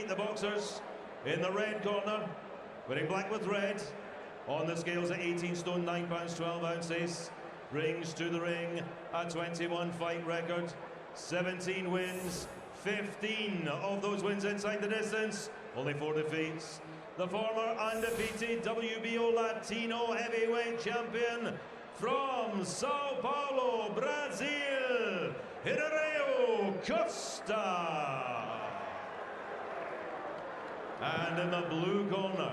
the boxers in the red corner, wearing black with red. On the scales at 18 stone, 9 pounds 12 ounces. Brings to the ring a 21 fight record, 17 wins, 15 of those wins inside the distance, only 4 defeats. The former undefeated WBO Latino heavyweight champion from Sao Paulo, Brazil, Irineu Costa. And in the blue corner,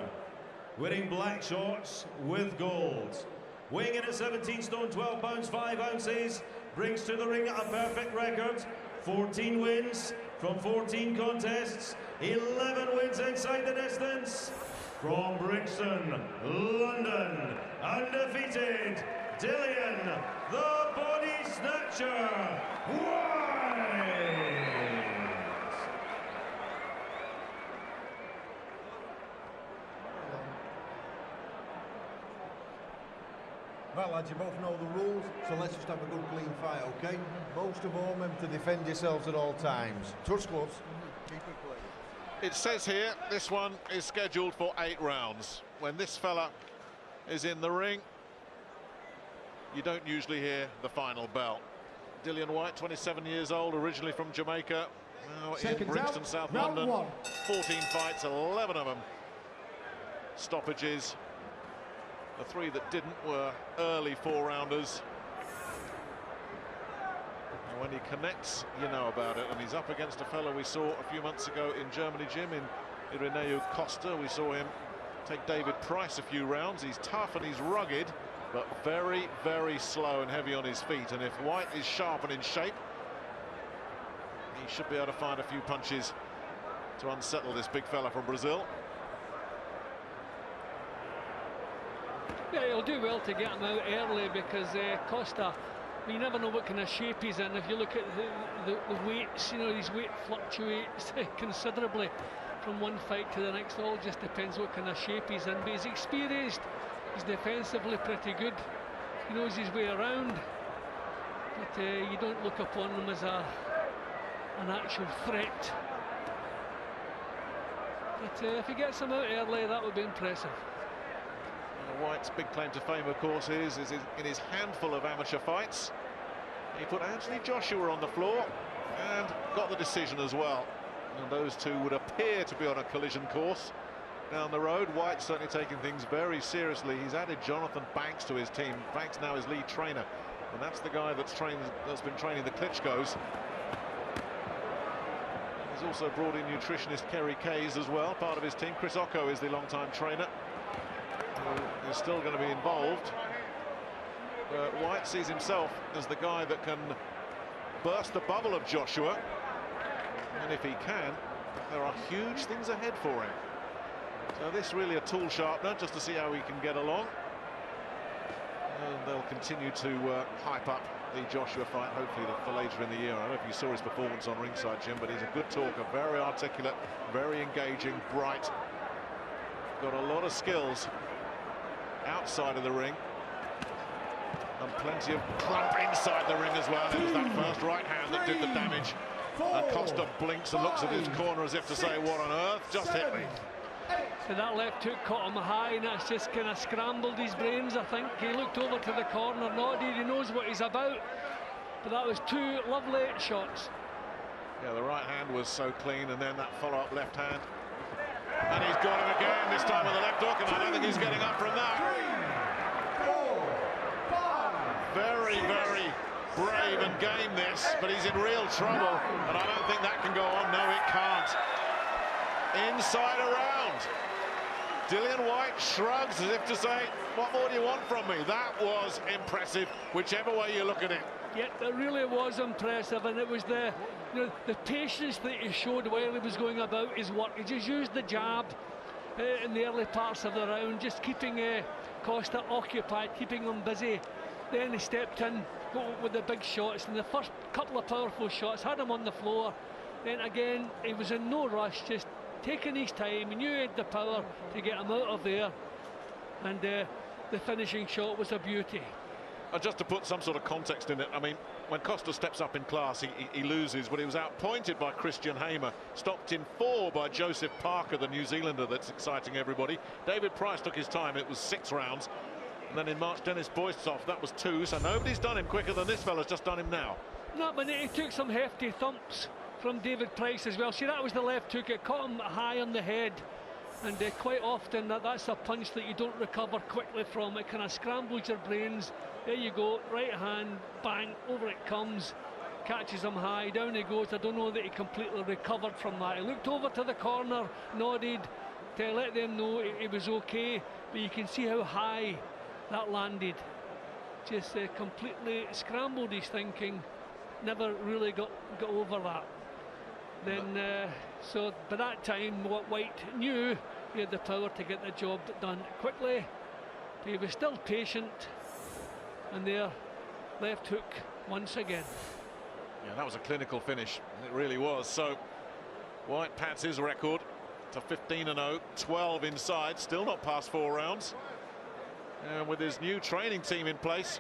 wearing black shorts with gold, weighing in at 17 stone, 12 pounds 5 ounces, brings to the ring a perfect record, 14 wins from 14 contests, 11 wins inside the distance. From Brixton, London, undefeated, Dillian, the body snatcher, Whyte. Well, lads, you both know the rules, so let's just have a good clean fight, okay? Most of all, remember to defend yourselves at all times. Touch gloves. Keep it clean. It says here, this one is scheduled for 8 rounds. When this fella is in the ring, you don't usually hear the final bell. Dillian Whyte, 27 years old, originally from Jamaica, now in Brixton, South London. 14 fights, 11 of them stoppages. The 3 that didn't were early 4-rounders. And when he connects, you know about it. And he's up against a fellow we saw a few months ago in Germany, Jim, in Irineu Costa. We saw him take David Price a few rounds. He's tough and he's rugged, but very, very slow and heavy on his feet. And if Whyte is sharp and in shape, he should be able to find a few punches to unsettle this big fella from Brazil. Yeah, he'll do well to get him out early because Costa, you never know what kind of shape he's in. If you look at the weights, you know, his weight fluctuates considerably from one fight to the next. It all just depends what kind of shape he's in. But he's experienced, he's defensively pretty good, he knows his way around. But you don't look upon him as an actual threat. But if he gets him out early, that would be impressive. Whyte's big claim to fame, of course, is in his handful of amateur fights. He put Anthony Joshua on the floor and got the decision as well. And those two would appear to be on a collision course down the road. Whyte certainly taking things very seriously. He's added Jonathan Banks to his team. Banks now his lead trainer, and that's the guy that's been training the Klitschko's. He's also brought in nutritionist Kerry Kays as well, part of his team. Chris Ocko is the long-time trainer. Is still going to be involved. Whyte sees himself as the guy that can burst the bubble of Joshua, and if he can, there are huge things ahead for him. So this really a tool sharpener, just to see how he can get along. And they'll continue to hype up the Joshua fight, hopefully for later in the year. I don't know if you saw his performance on ringside, Jim, but he's a good talker, very articulate, very engaging, bright, got a lot of skills outside of the ring, and plenty of clump inside the ring as well. It was that first right hand that did the damage. And Costa blinks and looks at his corner as if to say, what on earth just hit me? So that left hook caught him high, and that's just kind of scrambled his brains, I think. He looked over to the corner, nodded, he knows what he's about. But that was 2 lovely shots. Yeah, the right hand was so clean, and then that follow-up left hand. And he's got him again, this time with a left hook, and I don't think he's getting up from that. Very, very brave and game this, but he's in real trouble, and I don't think that can go on. No, it can't. Inside around. Dillian Whyte shrugs as if to say, what more do you want from me? That was impressive, whichever way you look at it. Yeah, it really was impressive, and it was the patience that he showed while he was going about his work. He just used the jab in the early parts of the round, just keeping Costa occupied, keeping him busy. Then he stepped in with the big shots, and the first couple of powerful shots had him on the floor. Then again, he was in no rush, just taking his time. He knew he had the power to get him out of there, and the finishing shot was a beauty. Just to put some sort of context in it, I mean, when Costa steps up in class, he loses, but he was outpointed by Christian Hamer, stopped in 4 by Joseph Parker, the New Zealander that's exciting everybody. David Price took his time, it was 6 rounds. And then in March, Dennis Boystoff, that was 2, so nobody's done him quicker than this fella's just done him now. No, but he took some hefty thumps from David Price as well. See, that was the left hook, it caught him high on the head. And quite often that's a punch that you don't recover quickly from. It kind of scrambles your brains. There you go, right hand, bang, over it comes, catches him high, down he goes. I don't know that he completely recovered from that. He looked over to the corner, nodded to let them know it was okay, but you can see how high that landed. Just completely scrambled his thinking, never really got over that. Then, so by that time, what Whyte knew, he had the power to get the job done quickly. But he was still patient, and there, left hook once again. Yeah, that was a clinical finish. It really was. So Whyte pads his record to 15-0, 12 inside, still not past 4 rounds. And with his new training team in place,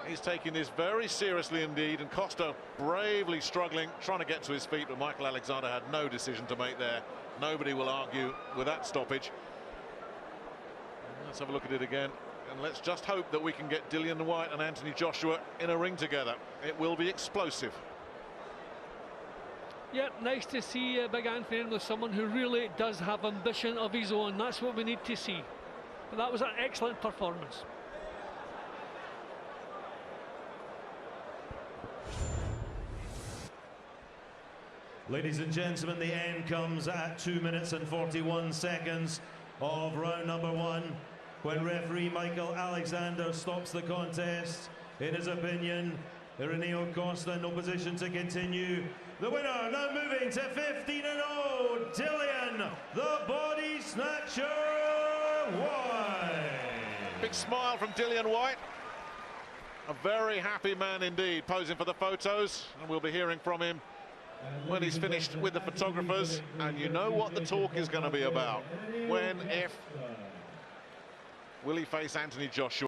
he's taking this very seriously indeed, and Costa bravely struggling, trying to get to his feet, but Michael Alexander had no decision to make there. Nobody will argue with that stoppage. Let's have a look at it again, and let's just hope that we can get Dillian Whyte and Anthony Joshua in a ring together. It will be explosive. Yep, nice to see Big Anthony in with someone who really does have ambition of his own. That's what we need to see. But that was an excellent performance. Ladies and gentlemen, the end comes at 2 minutes and 41 seconds of round number 1, when referee Michael Alexander stops the contest. In his opinion, Irineu Costa no position to continue. The winner, now moving to 15-0, Dillian, the body snatcher, Whyte. Big smile from Dillian Whyte. A very happy man indeed, posing for the photos, and we'll be hearing from him when he's finished with the photographers. And you know what the talk is going to be about. When, if, will he face Anthony Joshua?